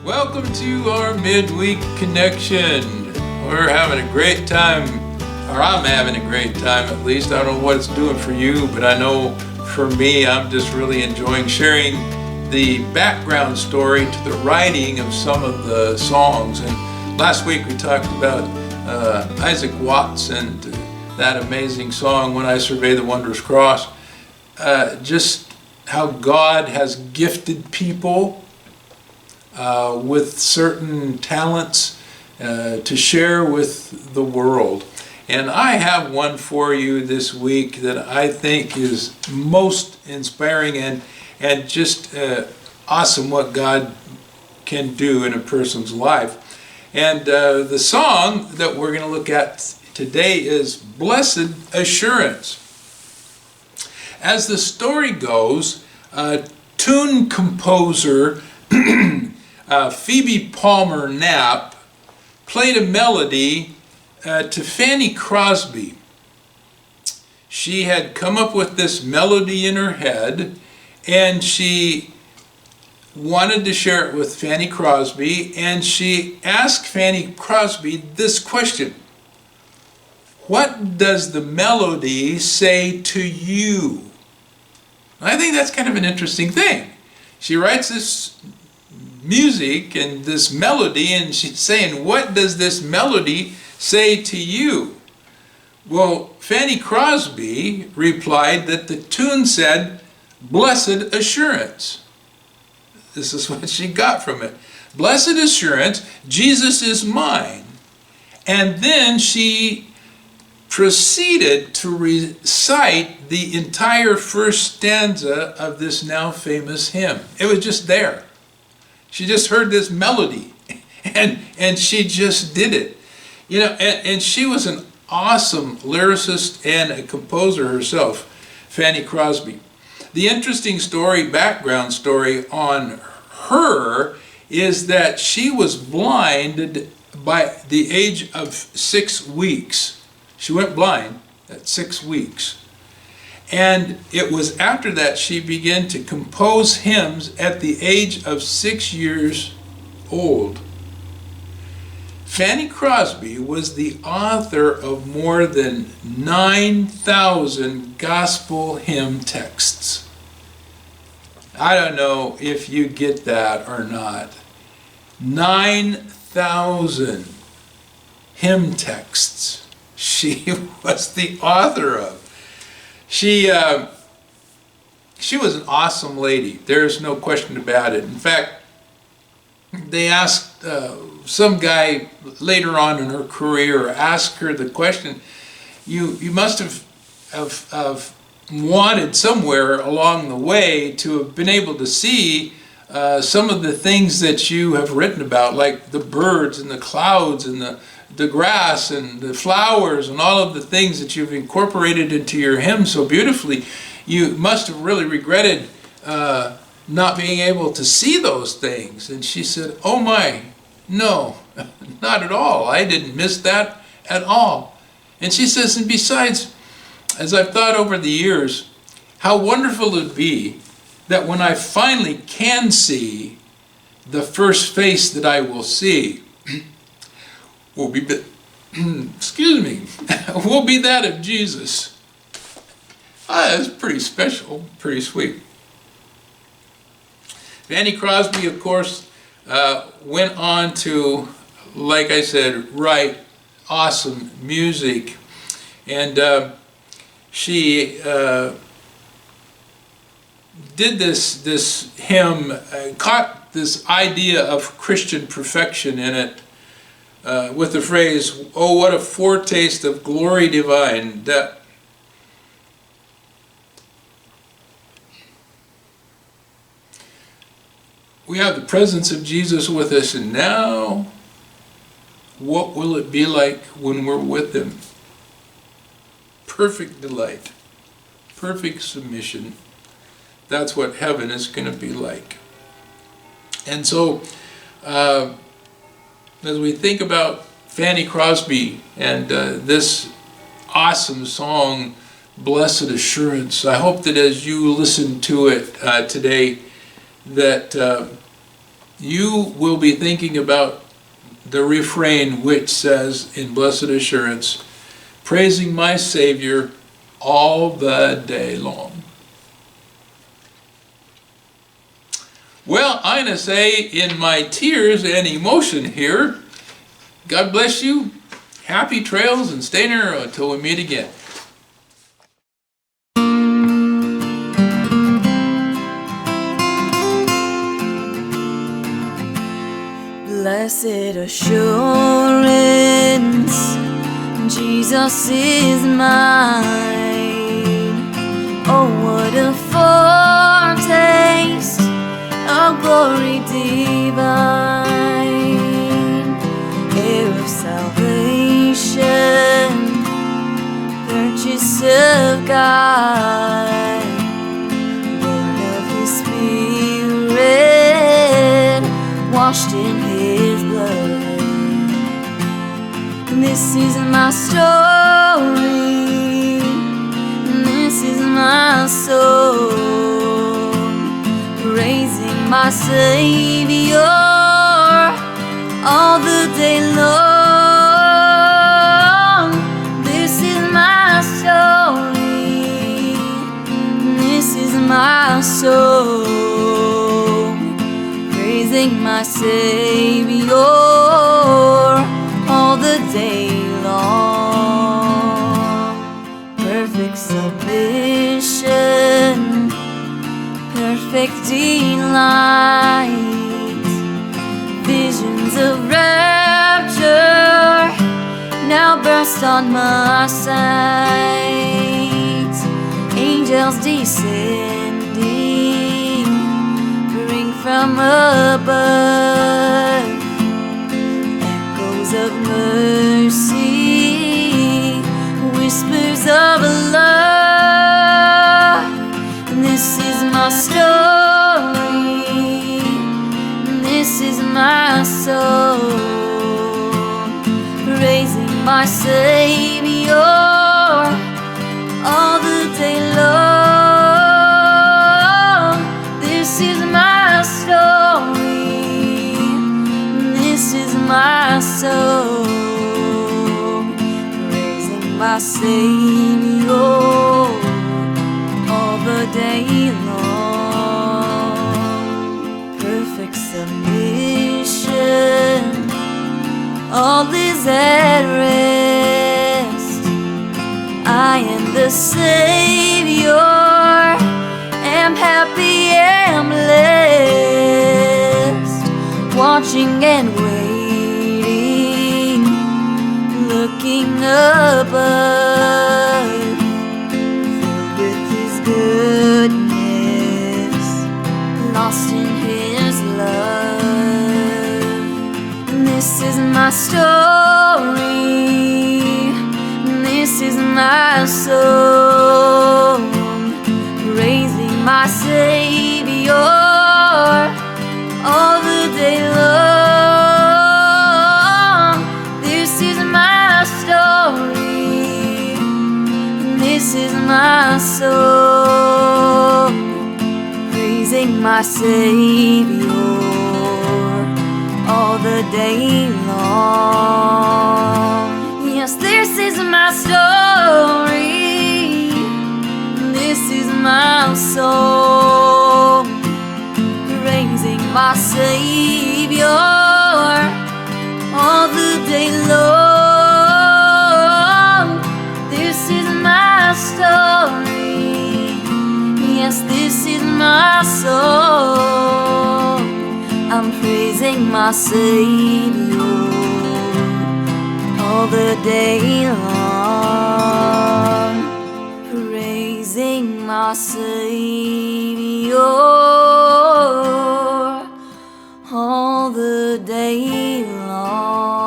Welcome to our midweek connection. We're having a great time, or I'm having a great time at least. I don't know what it's doing for you, but I know for me, I'm just really enjoying sharing the background story to the writing of some of the songs. And last week we talked about Isaac Watts and that amazing song, When I Survey the Wondrous Cross. Just how God has gifted people with certain talents to share with the world. And I have one for you this week that I think is most inspiring and just awesome what God can do in a person's life. And the song that we're going to look at today is Blessed Assurance. As the story goes, tune composer Phoebe Palmer Knapp played a melody to Fanny Crosby. She had come up with this melody in her head, and she wanted to share it with Fanny Crosby, and she asked Fanny Crosby this question: what does the melody say to you? I think that's kind of an interesting thing. She writes this music and this melody, and she's saying, what does this melody say to you? Well, Fanny Crosby replied that the tune said, Blessed Assurance. This is what she got from it. Blessed Assurance, Jesus is mine. And then she proceeded to recite the entire first stanza of this now famous hymn. It was just there. She just heard this melody, and she just did it. You know, and she was an awesome lyricist and a composer herself, Fanny Crosby. The interesting story, background story on her is that she was blinded by the age of 6 weeks. She went blind at 6 weeks. And it was after that she began to compose hymns at the age of 6 years old. Fanny Crosby was the author of more than 9,000 gospel hymn texts. I don't know if you get that or not. 9,000 hymn texts she was the author of. She was an awesome lady. There's no question about it. In fact, they asked some guy later on in her career, asked her the question, you must have wanted somewhere along the way to have been able to see some of the things that you have written about, like the birds and the clouds and the grass and the flowers and all of the things that you've incorporated into your hymn so beautifully. You must have really regretted not being able to see those things. And she said, oh my, no, not at all. I didn't miss that at all. And she says, and besides, as I've thought over the years, how wonderful it would be that when I finally can see, the first face that I will see will be, excuse me, will be that of Jesus. That's pretty special, pretty sweet. Fanny Crosby, of course, went on to, like I said, write awesome music. And she did this hymn, caught this idea of Christian perfection in it, with the phrase, oh, what a foretaste of glory divine. That we have the presence of Jesus with us, and now what will it be like when we're with him? Perfect delight, perfect submission. That's what heaven is going to be like. And so, as we think about Fanny Crosby and this awesome song, Blessed Assurance, I hope that as you listen to it today, that you will be thinking about the refrain which says in Blessed Assurance, praising my Savior all the day long. Well, I'm going to say in my tears and emotion here, God bless you, happy trails, and stay narrow until we meet again. Blessed assurance, Jesus is mine. Oh, what a foretaste of glory divine, heir of salvation, purchase of God, born of His Spirit, washed in His blood. This is my story, this is my song, praising my Savior all the day long. This is my story, this is my song, praising my Savior all the day long. Perfect submission, perfect delight, visions of rapture now burst on my sight. Angels descending, bring from above echoes of mercy, whispers of love. This is my story, this is my soul, praising my Savior all the day long. This is my story, this is my song, praising my Savior all the day long. Perfect submission, all is at rest. I am the Savior, am happy, am blessed, watching and waiting, looking above, filled with His goodness, lost in His love. This is my story, this is my song, praising my Savior all the day long. This is my story, this is my song, praising my Savior all the day long. Yes, this is my story, this is my song, praising my Savior all the day long. This is my story, yes, this is my song, I'm praising my Savior all the day long, praising my Savior all the day long.